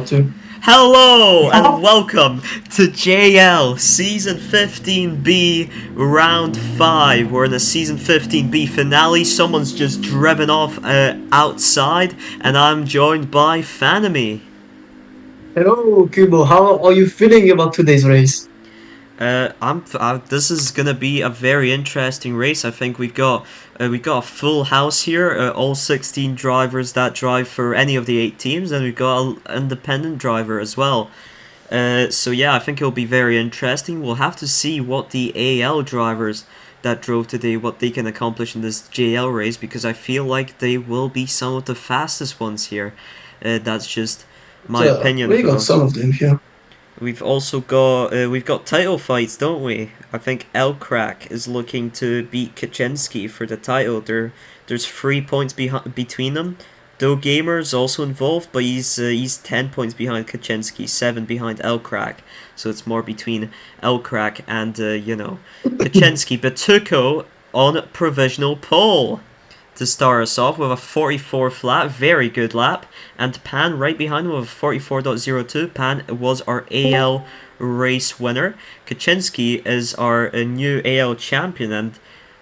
too. Hello and welcome to JL Season 15B Round 5. We're in the Season 15B finale. Someone's just driven off outside, and I'm joined by Fanemy. Hello, Kubo. How are you feeling about today's race? This is gonna be a very interesting race. I think we've got a full house here. All 16 drivers that drive for any of the 8 teams, and we've got an independent driver as well. So yeah, I think it'll be very interesting. We'll have to see what the AL drivers that drove today, what they can accomplish in this JL race, because I feel like they will be some of the fastest ones here. That's just my opinion, We got though. some of them here. We've got title fights, don't we? I think Elcrack is looking to beat Kaczynski for the title. There's 3 points between them. Though Gamer's also involved, but he's 10 points behind Kaczynski, 7 behind Elcrack. So it's more between Elcrack and Kaczynski. Batuko on provisional pole to start us off with a 44 flat, very good lap, and Pan right behind him with a 44.02. Pan was our AL race winner. Kaczynski is our new AL champion, and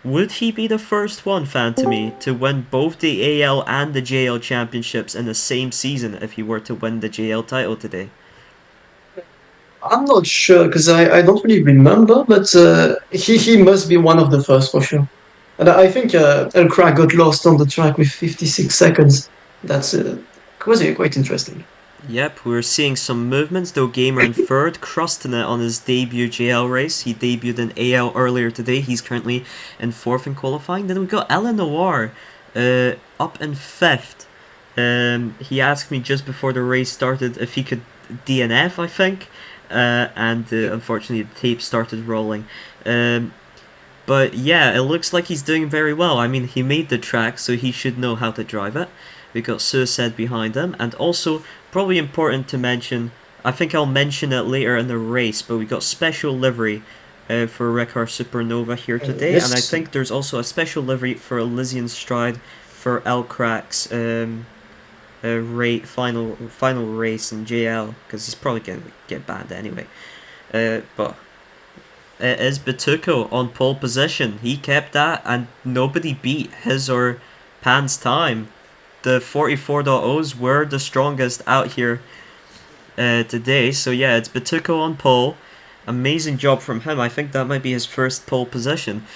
would he be the first one, fan to me, to win both the AL and the JL championships in the same season if he were to win the JL title today? I'm not sure because I don't really remember, but he must be one of the first for sure. And I think El Crack got lost on the track with 56 seconds. That's quite interesting. Yep, we're seeing some movements, though Gamer in third, crusting it on his debut JL race. He debuted in AL earlier today. He's currently in fourth in qualifying. Then we got Ellen Noir up in fifth. He asked me just before the race started if he could DNF, I think. And unfortunately the tape started rolling. But yeah, it looks like he's doing very well. I mean, he made the track, so he should know how to drive it. We got Suicide behind him, and also probably important to mention, I think I'll mention it later in the race, but we got special livery for Rekar Supernova here today, Yes. and I think there's also a special livery for Elysian Stride for Elcrack's final race in JL, because he's probably gonna get banned anyway. But it is Batuko on pole position. He kept that, and nobody beat his or Pan's time. The 44.0s were the strongest out here today. So yeah, it's Batuko on pole. Amazing job from him. I think that might be his first pole position.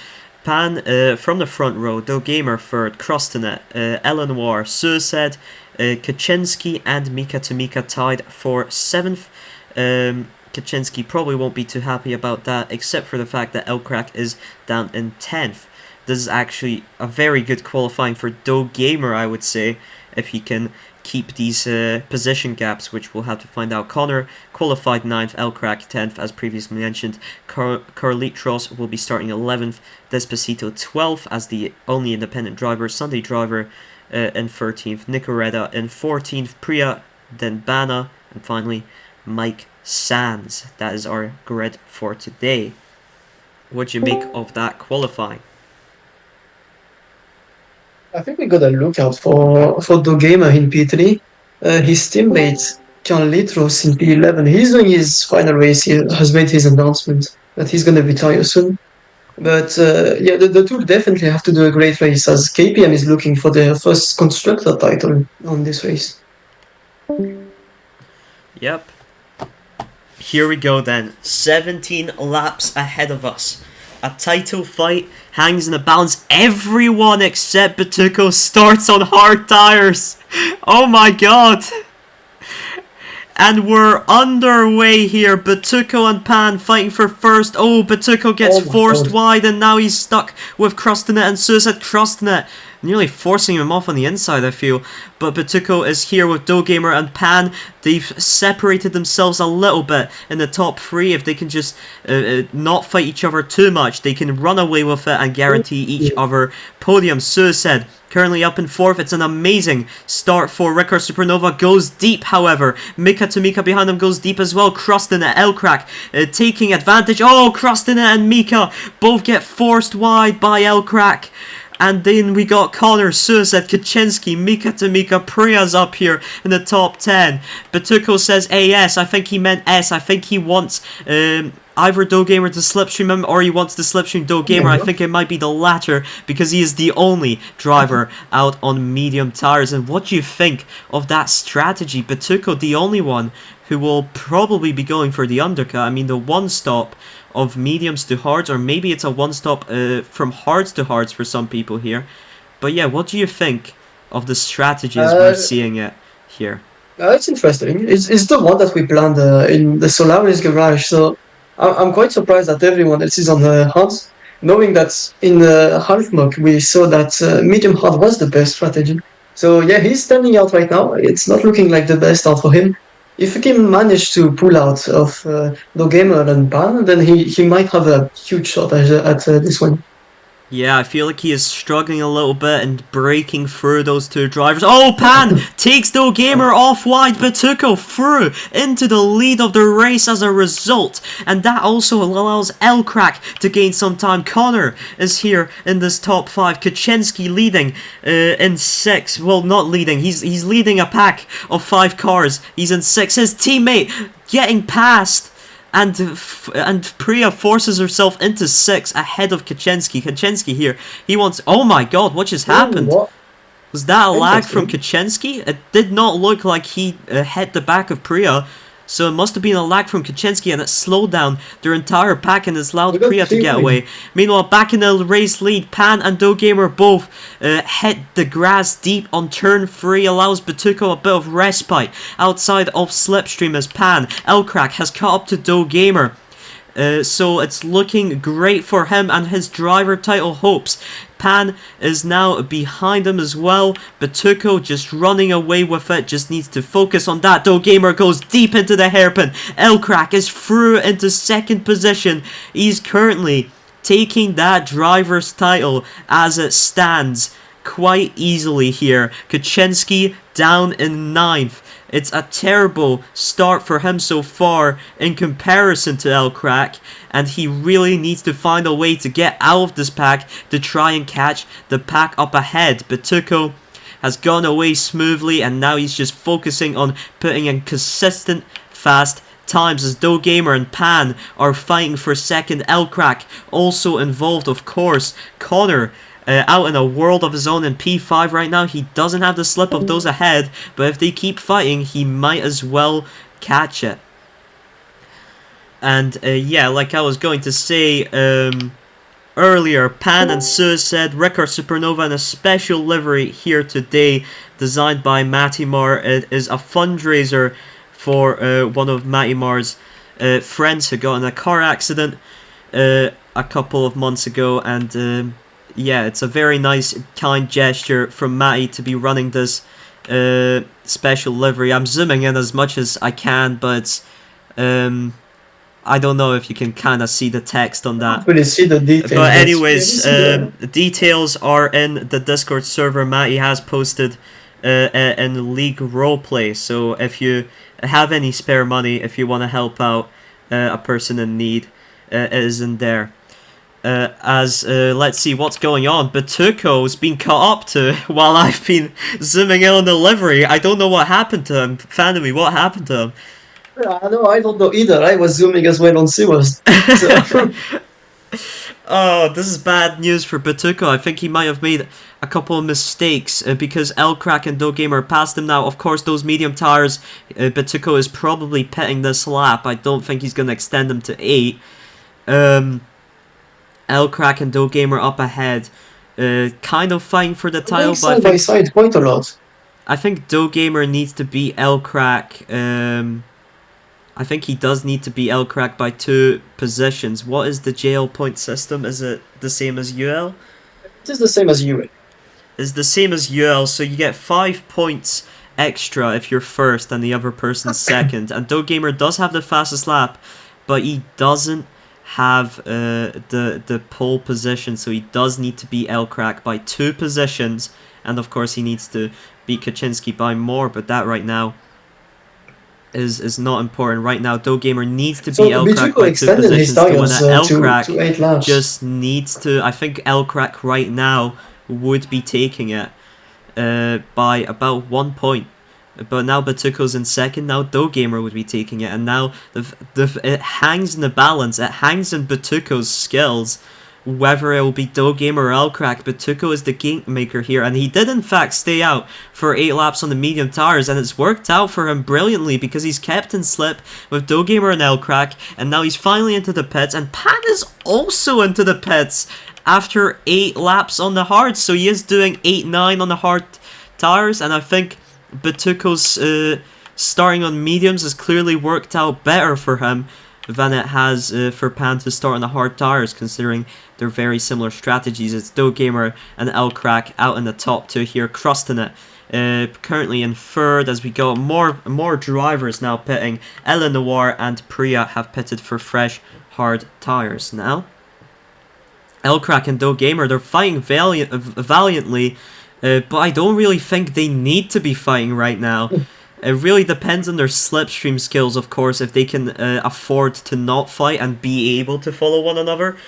Pan from the front row, Doe Gamer third, Crostanet, Eleanor, Suicide, Kaczynski and Mika Tamika tied for 7th. Kaczynski probably won't be too happy about that, except for the fact that Elcrack is down in 10th. This is actually a very good qualifying for Doe Gamer, I would say, if he can keep these position gaps, which we'll have to find out. Connor qualified 9th, Elcrack 10th, as previously mentioned. Carlitros will be starting 11th, Despacito 12th as the only independent driver. Sunday driver in 13th, Nicoretta in 14th, Priya, then Bana, and finally Mike Sands. That is our grid for today. What do you make of that qualifying? I think we got a lookout for Dogema in P3. His teammate Carl Litros in P11. He's doing his final race. He has made his announcement that he's going to retire soon. But yeah, the two definitely have to do a great race as KPM is looking for their first constructor title on this race. Yep. Here we go then. 17 laps ahead of us. A title fight hangs in the balance. Everyone except Batuko starts on hard tires. Oh my god. And we're underway here. Batuko and Pan fighting for first. Oh, Batuko gets forced wide, and now he's stuck with Crostanet and Suicide. Crostanet nearly forcing him off on the inside, I feel. But Batuko is here with Doe Gamer and Pan. They've separated themselves a little bit in the top 3. If they can just not fight each other too much, they can run away with it and guarantee each other podium. Suicide currently up in 4th. It's an amazing start for Rekar Supernova. Goes deep, however. Mika Tamika behind him goes deep as well. Crustin at Elcrack taking advantage. Oh, Crustin and Mika both get forced wide by Elcrack. And then we got Connor, Suicide, Kaczynski, Mika Tamika, Priya's up here in the top 10. Batuko says AS. I think he meant S. I think he wants either DoGamer to slipstream him or he wants to slipstream DoGamer. I think it might be the latter because he is the only driver out on medium tires. And what do you think of that strategy? Batuko, the only one who will probably be going for the undercut. I mean, the one stop of mediums to hards, or maybe it's a one stop from hards to hards for some people here. But yeah, what do you think of the strategy as we're seeing it here? It's interesting. It's the one that we planned in the Solaris garage. So I'm quite surprised that everyone else is on the hard, knowing that in the half mock we saw that medium hard was the best strategy. So yeah, he's standing out right now. It's not looking like the best out for him. If he can manage to pull out of no gamer and ban, then he might have a huge shot at this one. Yeah, I feel like he is struggling a little bit and breaking through those two drivers. Oh, Pan takes the gamer off wide, Batuko through into the lead of the race as a result. And that also allows Elcrack to gain some time. Connor is here in this top 5. Kaczynski leading in 6. Well, not leading. He's leading a pack of 5 cars. He's in 6. His teammate getting past. And Priya forces herself into 6 ahead of Kaczynski. Kaczynski here, he wants... Oh my god, what just happened? What? Was that a lag from Kaczynski? It did not look like he hit the back of Priya. So it must have been a lag from Kaczynski, and it slowed down their entire pack and has allowed Priya to get away. Meanwhile, back in the race lead, Pan and DoGamer both hit the grass deep on turn 3, allows Batuko a bit of respite outside of slipstream as Pan. Elcrack has caught up to DoGamer. So it's looking great for him and his driver title hopes. Pan is now behind him as well. Batuko just running away with it. Just needs to focus on that. DoGamer goes deep into the hairpin. Elcrack is through into 2nd position. He's currently taking that driver's title as it stands quite easily here. Kaczynski down in 9th. It's a terrible start for him so far in comparison to Elcrack, and he really needs to find a way to get out of this pack to try and catch the pack up ahead. Batuko has gone away smoothly, and now he's just focusing on putting in consistent, fast times as DoGamer and Pan are fighting for 2nd. Elcrack also involved, of course. Connor out in a world of his own in P5 right now. He doesn't have the slip of those ahead, but if they keep fighting, he might as well catch it. And yeah, like I was going to say earlier, Pan and Suicide, Rickard Supernova in a special livery here today, designed by Matimar. It is a fundraiser for one of Matimar's friends who got in a car accident a couple of months ago, and yeah, it's a very nice, kind gesture from Matty to be running this special livery. I'm zooming in as much as I can, but I don't know if you can kind of see the text on that. Really see the details. But anyways, details are in the Discord server. Matty has posted in League Roleplay. So if you have any spare money, if you want to help out a person in need, it is in there. Let's see what's going on. Batuko's been caught up to while I've been zooming in on the livery. I don't know what happened to him. Fanny, what happened to him? I don't know either. I was zooming as well on Siwas. So. Oh, this is bad news for Batuko. I think he might have made a couple of mistakes because Elcrack and DoGamer passed him now. Of course, those medium tires, Batuko is probably pitting this lap. I don't think he's going to extend them to 8. Elcrack and DoGamer up ahead, kind of fighting for the title, but side by side quite a lot. I think DoGamer needs to beat Elcrack. I think he does need to beat Elcrack by 2 positions. What is the JL point system? Is it the same as UL? It is the same as UL. It's the same as UL, so you get 5 points extra if you're first and the other person's second. And DoGamer does have the fastest lap, but he doesn't have the pole position, so he does need to beat Elcrack by 2 positions, and of course he needs to beat Kaczynski by more, but that right now is not important. Right now DoGamer needs to beat Elcrack by 2 positions to win it. Elcrack just needs to... I think Elcrack right now would be taking it by about 1 point. But now Batuko's in second. Now Gamer would be taking it, and now it hangs in the balance. It hangs in Batuko's skills, whether it will be Gamer or Elcrack. Batuko is the game maker here, and he did in fact stay out for 8 laps on the medium tires, and it's worked out for him brilliantly because he's kept in slip with Gamer and Elcrack, and now he's finally into the pits, and Pan is also into the pits after 8 laps on the hards, so he is doing 8-9 on the hard tires, and I think Batuko's starting on mediums has clearly worked out better for him than it has for Pan to start on the hard tires, considering they're very similar strategies. It's Gamer and Elcrack out in the top 2 here, crusting it. Currently in third, as we go more drivers now pitting. Ella Noir and Priya have pitted for fresh hard tires now. Elcrack and Gamer, they're fighting valiantly, but I don't really think they need to be fighting right now. It really depends on their slipstream skills, of course, if they can afford to not fight and be able to follow one another.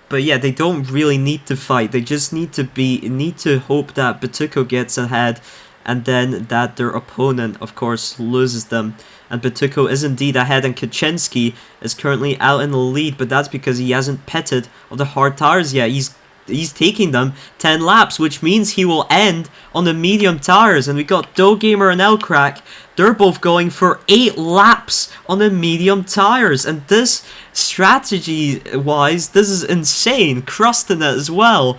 But yeah, they don't really need to fight. They just need to hope that Batuko gets ahead, and then that their opponent, of course, loses them. And Batuko is indeed ahead, and Kaczynski is currently out in the lead, but that's because he hasn't pitted on the hard tires yet. He's taking them 10 laps, which means he will end on the medium tires. And we got Gamer and Elcrack. They're both going for 8 laps on the medium tires. And this, strategy-wise, this is insane. Crusting it as well.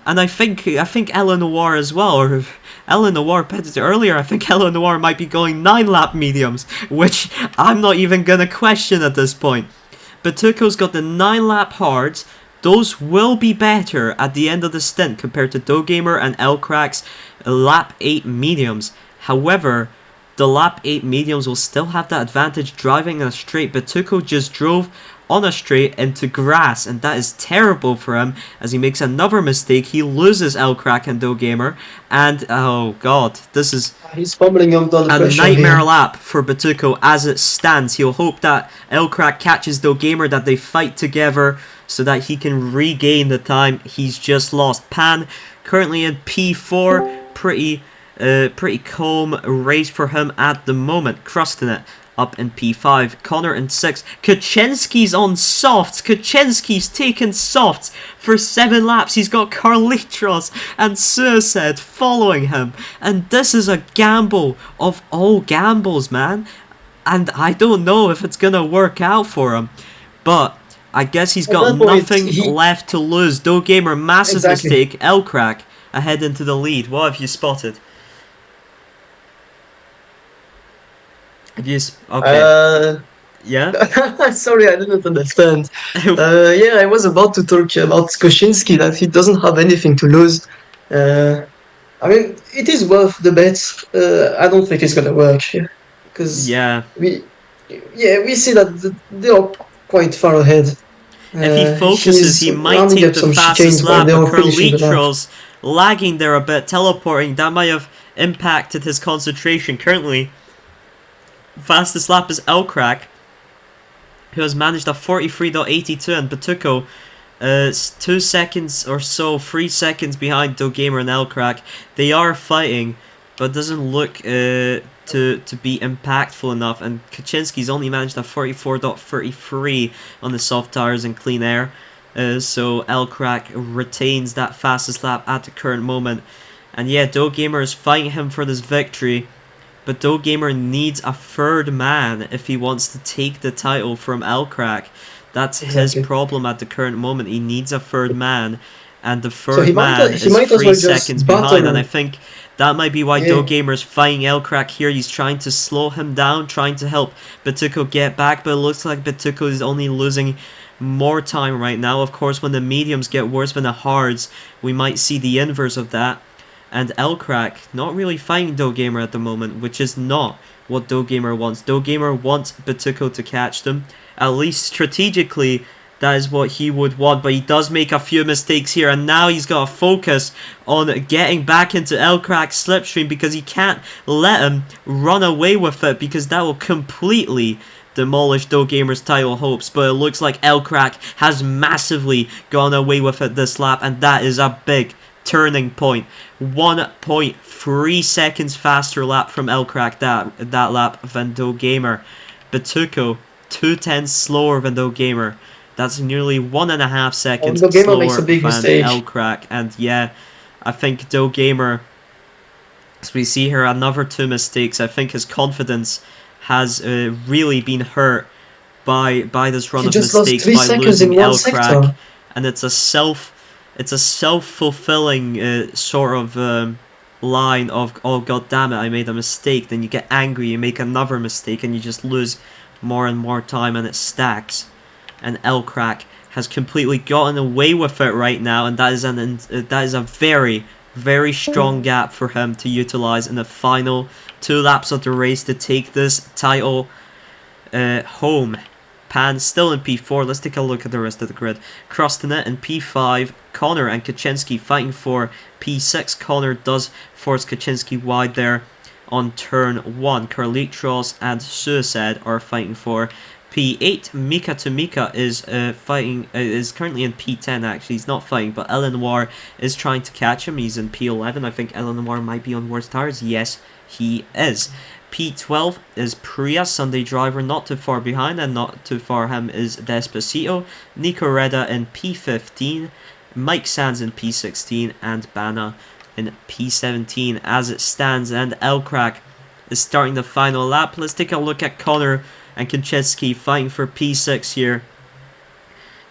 And I think Ella Noir as well, or Ella Noir pitted earlier. I think Ella Noir might be going 9-lap mediums, which I'm not even going to question at this point. Batuko's got the 9-lap hards. Those will be better at the end of the stint compared to Gamer and Elcrack's lap 8 mediums. However, the lap 8 mediums will still have that advantage driving in a straight. Batuko just drove on a straight into grass, and that is terrible for him as he makes another mistake. He loses Elcrack and Gamer, and oh god, this is He's fumbling under the pressure nightmare here. lap for Batuko as it stands. He'll hope that Elcrack catches Gamer, that they fight together so that he can regain the time he's just lost. Pan currently in P4, pretty calm race for him at the moment, crusting it up in P5. Connor in 6. Kaczynski's on softs. Kaczynski's taken softs for 7 laps. He's got Carlitos and Suicide following him. And this is a gamble of all gambles, man. And I don't know if it's going to work out for him. But I guess he's got nothing left to lose. Gamer, massive mistake. Elcrack ahead into the lead. What have you spotted? Okay. Yeah? Sorry, I didn't understand. Yeah, I was about to talk about Kosinski, that he doesn't have anything to lose. I mean, it is worth the bet. I don't think it's gonna work here, because we see that they are quite far ahead. If he focuses, he might take the fastest lap, but Carlitos lagging there a bit, teleporting, that might have impacted his concentration. Currently, fastest lap is Elcrack, who has managed a 43.82, and Batuko 2 seconds or so, 3 seconds behind Gamer and Elcrack. They are fighting, but doesn't look to be impactful enough, and Kaczynski's only managed a 44.33 on the soft tires and clean air. So Elcrack retains that fastest lap at the current moment. And yeah, Gamer is fighting him for this victory. But Gamer needs a third man if he wants to take the title from Elcrack. That's his problem at the current moment. He needs a third man, and the third man is 3 seconds behind. And I think that might be why Gamer's fighting Elcrack here. He's trying to slow him down, trying to help Batuko get back, but it looks like Batuko is only losing more time right now. Of course, when the mediums get worse than the hards, we might see the inverse of that. And Elcrack not really fighting Gamer at the moment, which is not what Gamer wants. Gamer wants Batuko to catch them. At least strategically, that is what he would want. But he does make a few mistakes here, and now he's got to focus on getting back into Elcrack's slipstream, because he can't let him run away with it, because that will completely demolish Gamer's title hopes. But it looks like Elcrack has massively gone away with it this lap, and that is a big turning point. 1.3 seconds faster lap from Elcrack that lap than Do Gamer. Batuko 2 tenths slower than Do Gamer. That's nearly 1.5 seconds The gamer makes slower a big than mistake. Elcrack. And yeah, I think Do Gamer, as we see here, another two mistakes. I think his confidence has really been hurt by this run He of just lost mistakes, three by seconds losing in one Elcrack, sector. and it's a self-fulfilling sort of line of, oh god damn it, I made a mistake. Then you get angry, you make another mistake, and you just lose more and more time, and it stacks. And Elcrack has completely gotten away with it right now, and that is a very, very strong gap for him to utilize in the final 2 laps of the race to take this title home. Pan still in P4. Let's take a look at the rest of the grid. Krostanet in P5. Connor and Kaczynski fighting for P6. Connor does force Kaczynski wide there on turn 1. Carlitos and Suicide are fighting for P8. Mika to Mika is is currently in P10 actually. He's not fighting, but Eleanor is trying to catch him. He's in P11. I think Eleanor might be on worse tires. Yes, he is. P12 is Priya, Sunday Driver, not too far behind, and not too far him is Despacito. Nico Reda in P15, Mike Sands in P16, and Bana in P17 as it stands. And Elcrack is starting the final lap. Let's take a look at Connor and Kaczynski fighting for P6 here.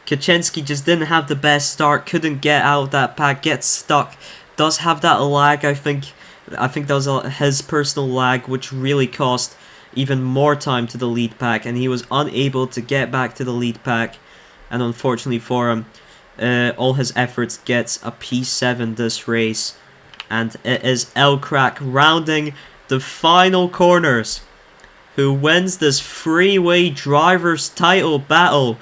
Kaczynski just didn't have the best start, couldn't get out of that pack, gets stuck, does have that lag, I think that was his personal lag, which really cost even more time to the lead pack, and he was unable to get back to the lead pack, and unfortunately for him, all his efforts gets a P7 this race, and it is Elcrack rounding the final corners, who wins this freeway drivers title battle,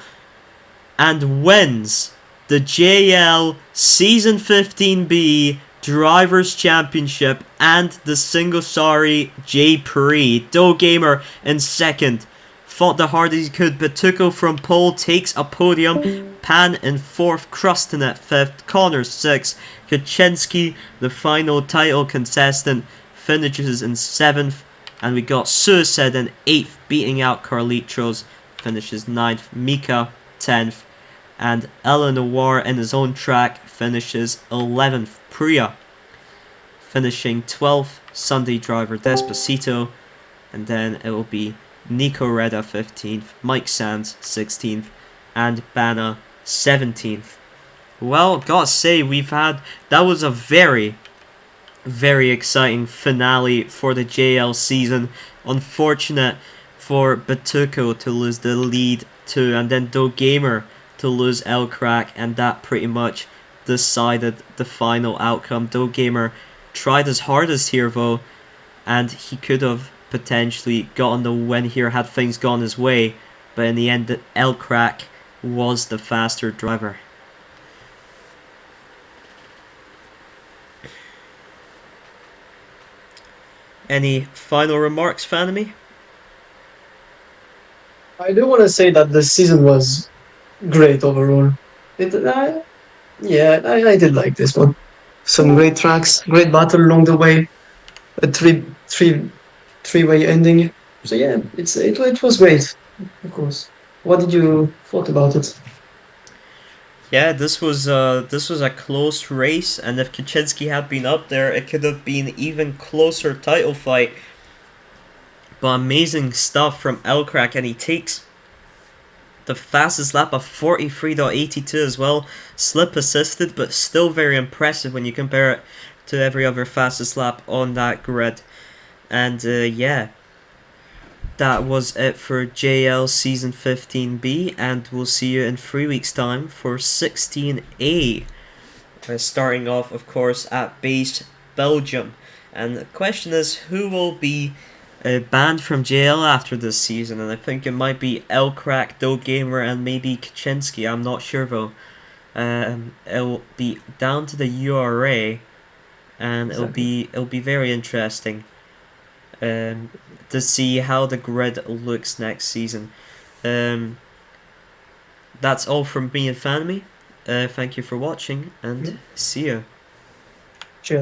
and wins the JL Season 15B Drivers' Championship and the Singosari J-Prix. Do Gamer in second. Fought the hardest he could. Batuko from pole takes a podium. Pan in fourth. Krostanet fifth. Connor sixth. Kaczynski, the final title contestant, finishes in seventh. And we got Suicide in eighth, beating out Carlitos. Finishes ninth. Mika 10th. And Eleanor in his own track finishes 11th. Priya finishing 12th, Sunday Driver Despacito, and then it will be Nico Reda 15th, Mike Sands 16th, and Bana 17th. Well, gotta say, that was a very, very exciting finale for the JL season. Unfortunate for Batuko to lose the lead too, and then Do Gamer to lose Elcrack, and that pretty much decided the final outcome. Do Gamer tried his hardest here though, and he could have potentially gotten the win here had things gone his way, but in the end Elcrack was the faster driver. Any final remarks, Fanemy? I do want to say that the season was great overall. Yeah, I did like this one. Some great tracks, great battle along the way, a three-way ending. So yeah, it was great, of course. What did you thought about it? Yeah, this was a close race, and if Kaczynski had been up there, it could have been even closer title fight. But amazing stuff from Elcrack, and he takes the fastest lap of 43.82 as well. Slip assisted, but still very impressive when you compare it to every other fastest lap on that grid. And yeah, that was it for JL Season 15B, and we'll see you in 3 weeks' time for 16A. Starting off, of course, at base Belgium. And the question is, who will be banned from JL after this season? And I think it might be Elcrack, Do Gamer, and maybe Kaczynski. I'm not sure though. It'll be down to the URA, and Exactly. it'll be very interesting um, to see how the grid looks next season. Um, that's all from me and Fanmy. Thank you for watching, and Mhm. see you. Cheers.